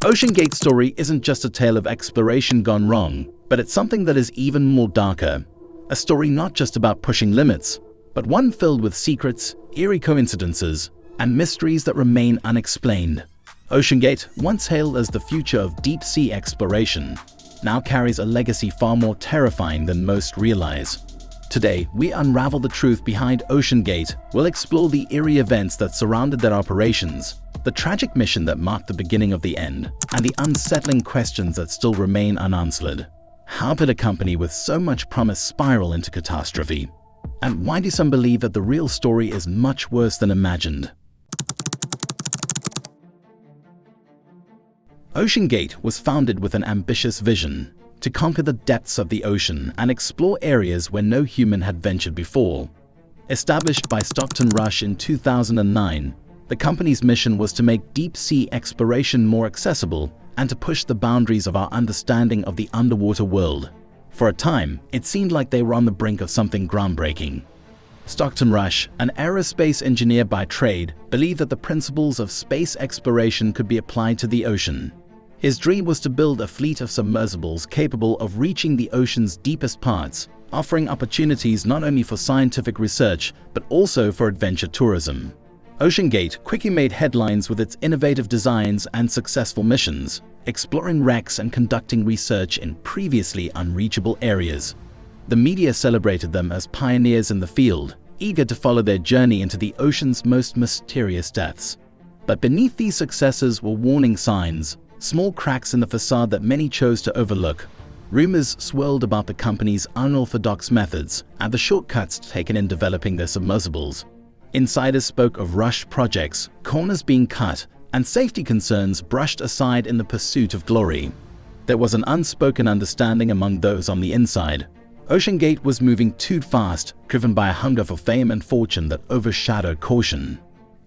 OceanGate's story isn't just a tale of exploration gone wrong, but it's something that is even more darker. A story not just about pushing limits, but one filled with secrets, eerie coincidences, and mysteries that remain unexplained. OceanGate, once hailed as the future of deep-sea exploration, now carries a legacy far more terrifying than most realize. Today, we unravel the truth behind OceanGate. We'll explore the eerie events that surrounded their operations, the tragic mission that marked the beginning of the end, and the unsettling questions that still remain unanswered. How did a company with so much promise spiral into catastrophe? And why do some believe that the real story is much worse than imagined? OceanGate was founded with an ambitious vision to conquer the depths of the ocean and explore areas where no human had ventured before. Established by Stockton Rush in 2009, the company's mission was to make deep-sea exploration more accessible and to push the boundaries of our understanding of the underwater world. For a time, it seemed like they were on the brink of something groundbreaking. Stockton Rush, an aerospace engineer by trade, believed that the principles of space exploration could be applied to the ocean. His dream was to build a fleet of submersibles capable of reaching the ocean's deepest parts, offering opportunities not only for scientific research, but also for adventure tourism. OceanGate quickly made headlines with its innovative designs and successful missions, exploring wrecks and conducting research in previously unreachable areas. The media celebrated them as pioneers in the field, eager to follow their journey into the ocean's most mysterious depths. But beneath these successes were warning signs, small cracks in the facade that many chose to overlook. Rumors swirled about the company's unorthodox methods and the shortcuts taken in developing their submersibles. Insiders spoke of rushed projects, corners being cut, and safety concerns brushed aside in the pursuit of glory. There was an unspoken understanding among those on the inside. OceanGate was moving too fast, driven by a hunger for fame and fortune that overshadowed caution.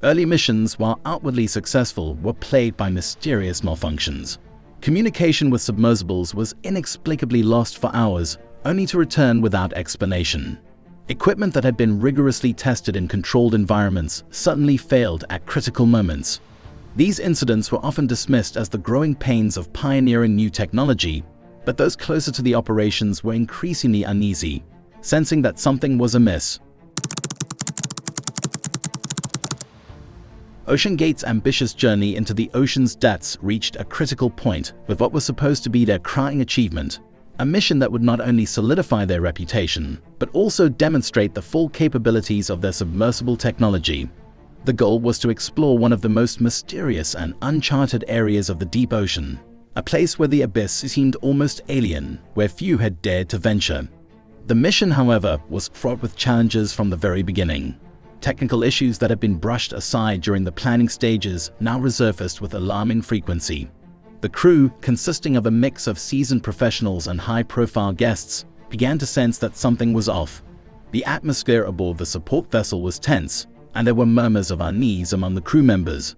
Early missions, while outwardly successful, were plagued by mysterious malfunctions. Communication with submersibles was inexplicably lost for hours, only to return without explanation. Equipment that had been rigorously tested in controlled environments suddenly failed at critical moments. These incidents were often dismissed as the growing pains of pioneering new technology, but those closer to the operations were increasingly uneasy, sensing that something was amiss. OceanGate's ambitious journey into the ocean's depths reached a critical point with what was supposed to be their crowning achievement, a mission that would not only solidify their reputation, but also demonstrate the full capabilities of their submersible technology. The goal was to explore one of the most mysterious and uncharted areas of the deep ocean, a place where the abyss seemed almost alien, where few had dared to venture. The mission, however, was fraught with challenges from the very beginning. Technical issues that had been brushed aside during the planning stages now resurfaced with alarming frequency. The crew, consisting of a mix of seasoned professionals and high-profile guests, began to sense that something was off. The atmosphere aboard the support vessel was tense, and there were murmurs of unease among the crew members.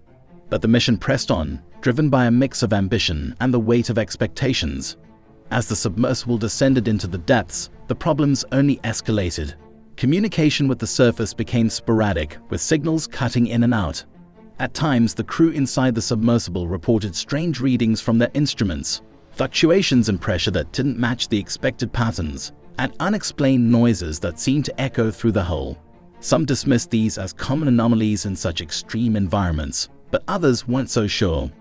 But the mission pressed on, driven by a mix of ambition and the weight of expectations. As the submersible descended into the depths, the problems only escalated. Communication with the surface became sporadic, with signals cutting in and out. At times, the crew inside the submersible reported strange readings from their instruments, fluctuations in pressure that didn't match the expected patterns, and unexplained noises that seemed to echo through the hull. Some dismissed these as common anomalies in such extreme environments, but others weren't so sure.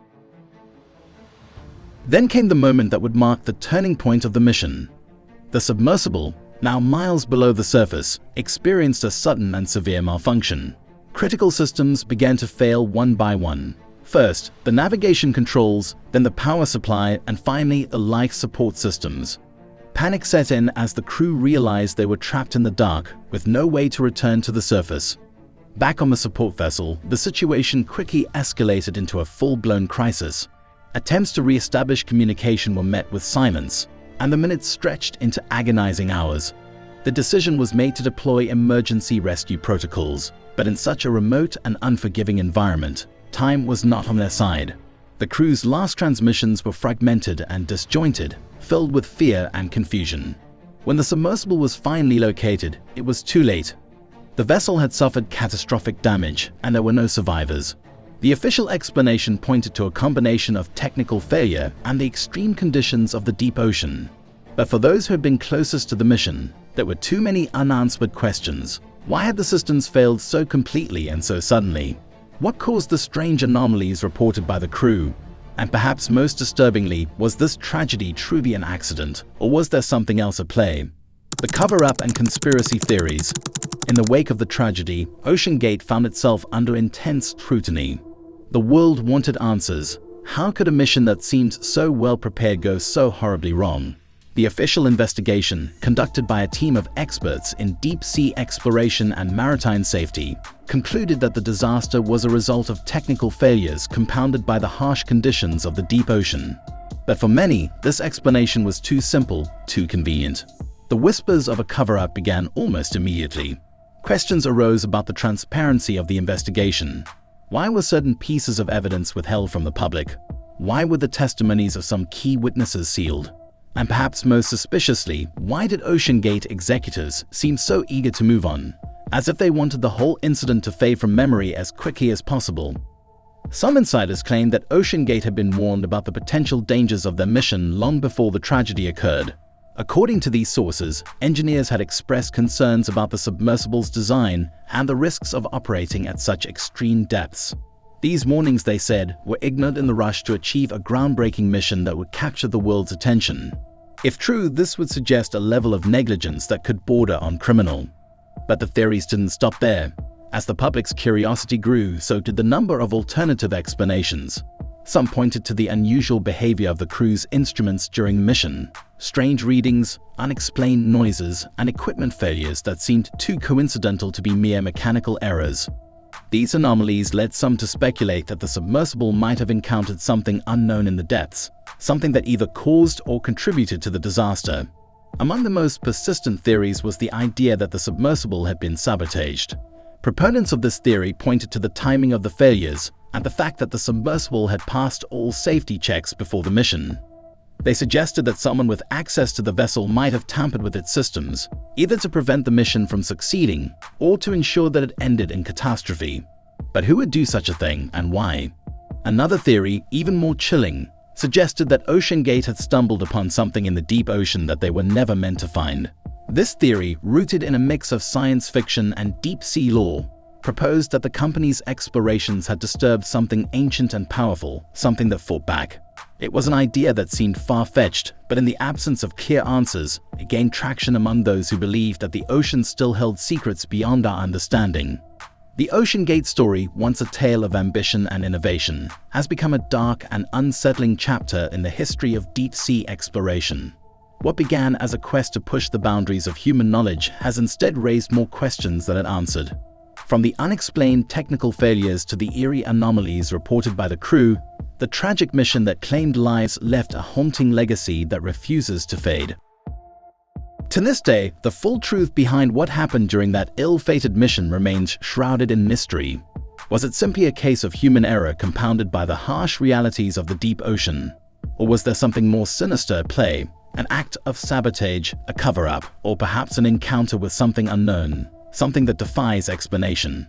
Then came the moment that would mark the turning point of the mission. The submersible, now miles below the surface, experienced a sudden and severe malfunction. Critical systems began to fail one by one. First, the navigation controls, then the power supply, and finally the life support systems. Panic set in as the crew realized they were trapped in the dark, with no way to return to the surface. Back on the support vessel, the situation quickly escalated into a full-blown crisis. Attempts to re-establish communication were met with silence, and the minutes stretched into agonizing hours. The decision was made to deploy emergency rescue protocols, but in such a remote and unforgiving environment, time was not on their side. The crew's last transmissions were fragmented and disjointed, filled with fear and confusion. When the submersible was finally located, it was too late. The vessel had suffered catastrophic damage, and there were no survivors. The official explanation pointed to a combination of technical failure and the extreme conditions of the deep ocean. But for those who had been closest to the mission, there were too many unanswered questions. Why had the systems failed so completely and so suddenly? What caused the strange anomalies reported by the crew? And perhaps most disturbingly, was this tragedy truly an accident, or was there something else at play? The cover-up and conspiracy theories. In the wake of the tragedy, OceanGate found itself under intense scrutiny. The world wanted answers. How could a mission that seemed so well prepared go so horribly wrong? The official investigation, conducted by a team of experts in deep-sea exploration and maritime safety, concluded that the disaster was a result of technical failures compounded by the harsh conditions of the deep ocean. But for many, this explanation was too simple, too convenient. The whispers of a cover-up began almost immediately. Questions arose about the transparency of the investigation. Why were certain pieces of evidence withheld from the public? Why were the testimonies of some key witnesses sealed? And perhaps most suspiciously, why did OceanGate executives seem so eager to move on, as if they wanted the whole incident to fade from memory as quickly as possible? Some insiders claimed that OceanGate had been warned about the potential dangers of their mission long before the tragedy occurred. According to these sources, engineers had expressed concerns about the submersible's design and the risks of operating at such extreme depths. These warnings, they said, were ignored in the rush to achieve a groundbreaking mission that would capture the world's attention. If true, this would suggest a level of negligence that could border on criminal. But the theories didn't stop there. As the public's curiosity grew, so did the number of alternative explanations. Some pointed to the unusual behavior of the crew's instruments during the mission, strange readings, unexplained noises, and equipment failures that seemed too coincidental to be mere mechanical errors. These anomalies led some to speculate that the submersible might have encountered something unknown in the depths, something that either caused or contributed to the disaster. Among the most persistent theories was the idea that the submersible had been sabotaged. Proponents of this theory pointed to the timing of the failures and the fact that the submersible had passed all safety checks before the mission. They suggested that someone with access to the vessel might have tampered with its systems, either to prevent the mission from succeeding or to ensure that it ended in catastrophe. But who would do such a thing, and why? Another theory, even more chilling, suggested that OceanGate had stumbled upon something in the deep ocean that they were never meant to find. This theory, rooted in a mix of science fiction and deep-sea lore, proposed that the company's explorations had disturbed something ancient and powerful, something that fought back. It was an idea that seemed far-fetched, but in the absence of clear answers, it gained traction among those who believed that the ocean still held secrets beyond our understanding. The OceanGate story, once a tale of ambition and innovation, has become a dark and unsettling chapter in the history of deep-sea exploration. What began as a quest to push the boundaries of human knowledge has instead raised more questions than it answered. From the unexplained technical failures to the eerie anomalies reported by the crew, the tragic mission that claimed lives left a haunting legacy that refuses to fade. To this day, the full truth behind what happened during that ill-fated mission remains shrouded in mystery. Was it simply a case of human error compounded by the harsh realities of the deep ocean? Or was there something more sinister at play, an act of sabotage, a cover-up, or perhaps an encounter with something unknown, something that defies explanation?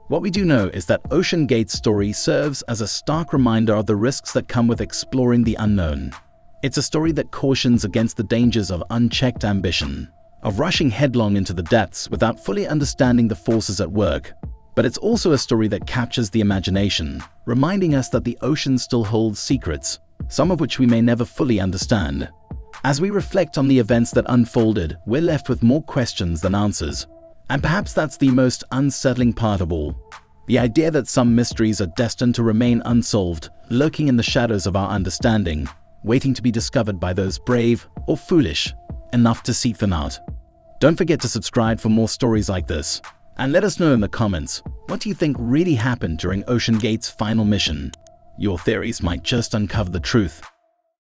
What we do know is that OceanGate's story serves as a stark reminder of the risks that come with exploring the unknown. It's a story that cautions against the dangers of unchecked ambition, of rushing headlong into the depths without fully understanding the forces at work. But it's also a story that captures the imagination, reminding us that the ocean still holds secrets, some of which we may never fully understand. As we reflect on the events that unfolded, we're left with more questions than answers. And perhaps that's the most unsettling part of all. The idea that some mysteries are destined to remain unsolved, lurking in the shadows of our understanding, waiting to be discovered by those brave or foolish enough to seek them out. Don't forget to subscribe for more stories like this. And let us know in the comments, what do you think really happened during OceanGate's final mission? Your theories might just uncover the truth.